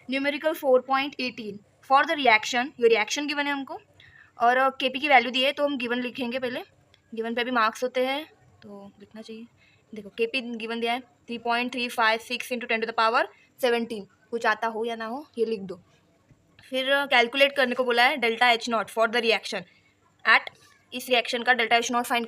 Numerical 4.18 for the reaction, ये reaction given है हमको और केपी की वैल्यू दी है, तो हम गिवन लिखेंगे पहले। गिवन पे भी मार्क्स होते हैं तो लिखना चाहिए। देखो केपी गिवन दिया है 3.356 इंटू 10⁻17। कुछ आता हो या ना हो ये लिख दो। फिर कैलकुलेट करने को बोला है delta H not for the reaction at, इस रिएक्शन का डेल्टा एच नॉट फाइंड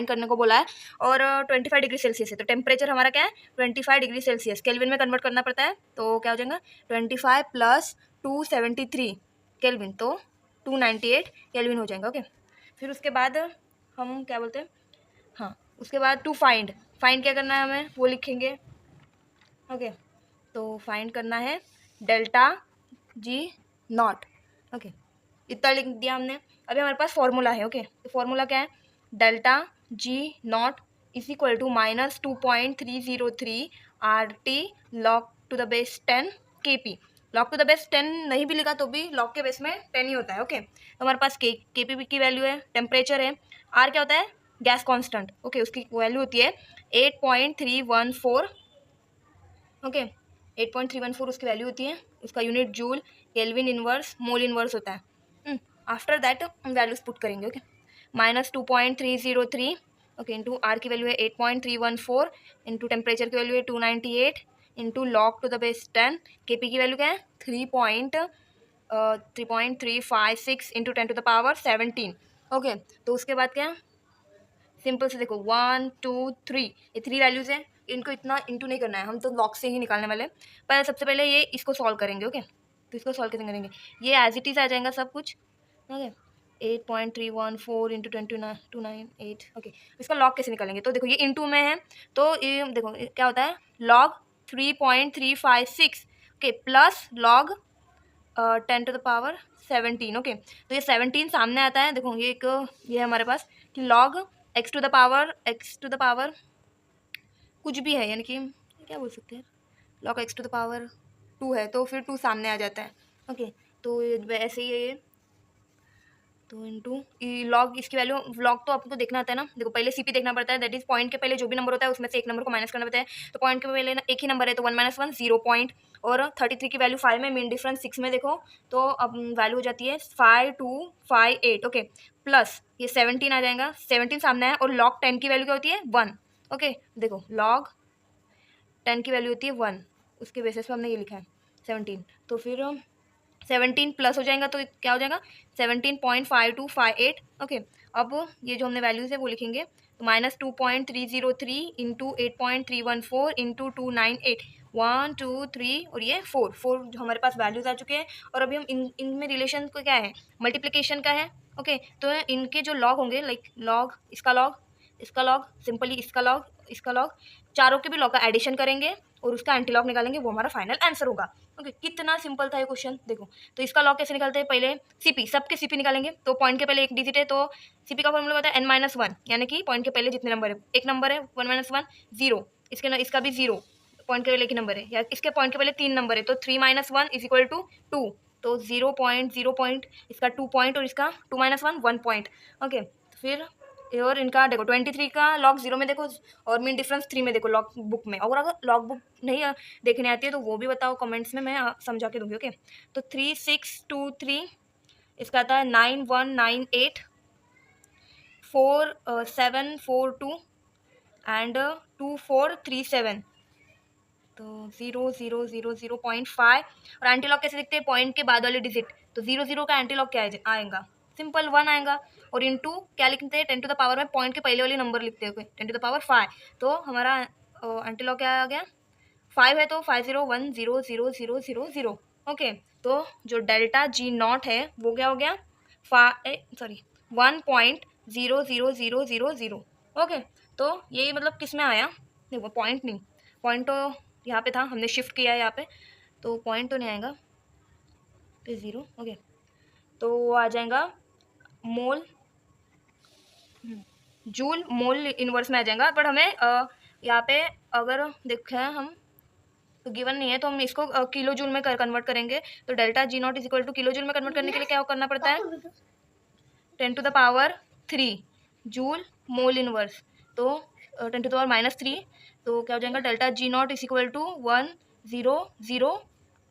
करने को बोला है। और 25 डिग्री सेल्सियस है, तो टेम्परेचर हमारा क्या है 25 डिग्री सेल्सियस, केल्विन में कन्वर्ट करना पड़ता है। तो क्या हो जाएगा 25 प्लस 273 केल्विन, तो 298 केल्विन हो जाएगा। ओके, फिर उसके बाद हम क्या बोलते हैं, हाँ उसके बाद टू फाइंड, फाइंड क्या करना है हमें वो लिखेंगे। ओके, तो फाइंड करना है डेल्टा जी नॉट। ओके, इतना लिख दिया हमने। अभी हमारे पास फॉर्मूला है। ओके, तो फॉर्मूला क्या है, delta G not is equal to -2.303 R T log to the base 10 K P. Log to the base 10 नहीं भी लिखा तो भी लॉग के बेस में 10 ही होता है। ओके, तो हमारे पास के पी की वैल्यू है, टेम्परेचर है, आर क्या होता है गैस कांस्टेंट। ओके, उसकी वैल्यू होती है 8.314। ओके, 8.314 उसकी वैल्यू होती है। उसका unit joule, kelvin inverse, mole inverse होता है। आफ्टर दैट हम वैल्यूज पुट करेंगे। ओके, -2.303 ओके इंटू आर की वैल्यू है 8.314 इंटू टेम्परेचर की वैल्यू है 298 into log to the base 10, K P की वैल्यू क्या है 3.356 इंटू 10⁻17। ओके, तो उसके बाद क्या है, सिंपल से देखो 1 2 3, ये 3 वैल्यूज हैं, इनको इतना इंटू नहीं करना है, हम तो लॉग से ही निकालने वाले हैं। पर सबसे पहले ये इसको सॉल्व करेंगे। ओके, तो इसको सॉल्व कैसे करेंगे, ये एज इट इज आ जाएगा सब कुछ। Okay, 8.314 into 298। ओके, इसका लॉग कैसे निकालेंगे, तो देखो ये इंटू में है, तो ये देखो ये क्या होता है log 3.356 okay plus log 10⁻17। Okay, तो ये 17 सामने आता है। देखो ये एक ये है हमारे पास कि log x to the power कुछ भी है, यानी कि क्या बोल सकते हैं, log x to the power 2 है तो फिर 2 सामने आ जाता है। ओके, तो ऐसे ही है ये, तो इंटू लॉग इसकी वैल्यू, लॉग तो आपको देखना आता है ना। देखो पहले सीपी देखना पड़ता है, दैट इज पॉइंट के पहले जो भी नंबर होता है उसमें से एक नंबर को माइनस करना पड़ता है। तो पॉइंट के पहले एक ही नंबर है तो 1 - 1 0 पॉइंट, और 33 की वैल्यू 5 में, मीन डिफरेंस 6 में देखो, तो अब वैल्यू हो जाती है 5258। ओके, प्लस ये 17 आ जाएगा, 17 सामने है, और लॉग 10 की वैल्यू क्या होती है 1। ओके, देखो लॉग 10 की वैल्यू होती है 1, उसके बेसिस पर हमने ये लिखा है 17। तो फिर 17 प्लस हो जाएगा तो क्या हो जाएगा 17.5258। ओके, अब ये जो हमने वैल्यूज है वो लिखेंगे, तो -2.303 इंटू 8.314 इंटू 298, 1 2 3 और ये 4 जो हमारे पास वैल्यूज आ चुके हैं। और अभी हम इनमें रिलेशन को क्या है मल्टीप्लिकेशन का है। ओके, तो इनके जो लॉग होंगे, लाइक लॉग इसका लॉग सिंपली इसका लॉग चारों के भी लॉग का एडिशन करेंगे और उसका एंटी लॉग निकालेंगे, वो हमारा फाइनल आंसर होगा। ओके, कितना सिंपल था ये क्वेश्चन। देखो तो इसका लॉग कैसे निकालते हैं, पहले सीपी, सबके सीपी निकालेंगे, तो पॉइंट के पहले एक डिजिट है तो सीपी का फॉर्मूला होता है n-1, यानी कि पॉइंट के पहले जितने नंबर है, एक नंबर है 1 - 1 0, इसका भी 0, पॉइंट के पहले एक ही नंबर है, या इसके पॉइंट के पहले 3 नंबर है तो 3 - 1 इज इक्वल टू 2, तो 0 पॉइंट, इसका 2 पॉइंट और इसका 2 - 1 1 पॉइंट। ओके, फिर और इनका देखो 23 का लॉग 0 में देखो, और मीन डिफरेंस 3 में देखो लॉग बुक में। और अगर लॉग बुक नहीं देखने आती है तो वो भी बताओ कमेंट्स में, मैं समझा के दूंगी। ओके, तो 3623 इसका आता है 9198 4742 एंड 2437, तो 0000.5। और एंटी लॉग कैसे दिखते हैं, पॉइंट के बाद वाले डिजिट, तो 00 का एंटी लॉग क्या आएगा, सिंपल 1 आएगा। और इंटू क्या लिखते हैं 10 टू द पावर में पॉइंट के पहले वाले नंबर लिखते हैं 10 टू द पावर 5, तो हमारा एंटी लॉग क्या आ गया 5 है, तो 50100000। ओके, तो जो डेल्टा जी नॉट है वो क्या हो गया 1.00000। ओके, तो ये मतलब किस में आया, देखो पॉइंट नहीं, पॉइंट तो यहाँ पे था, हमने शिफ्ट किया है यहाँ पे, तो पॉइंट तो नहीं आएगा, तो 0। ओके, तो वो आ जाएगा मोल जूल मोल इनवर्स में आ जाएगा। बट हमें यहाँ पे अगर देखें हम तो गिवन नहीं है, तो हम इसको किलो जूल में कन्वर्ट करेंगे। तो delta G not is equal to kilo joule में कन्वर्ट करने के लिए क्या करना पड़ता है 10 to the power 3 joule mole inverse, तो 10 टू द पावर -3, तो क्या हो जाएगा delta G not is equal to 1000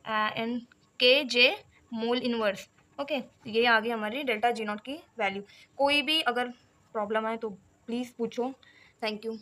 and K J mole inverse. Okay, ये आ गई हमारी डेल्टा जी नॉट की वैल्यू। कोई भी अगर प्रॉब्लम आए तो प्लीज़ पूछो। Thank you.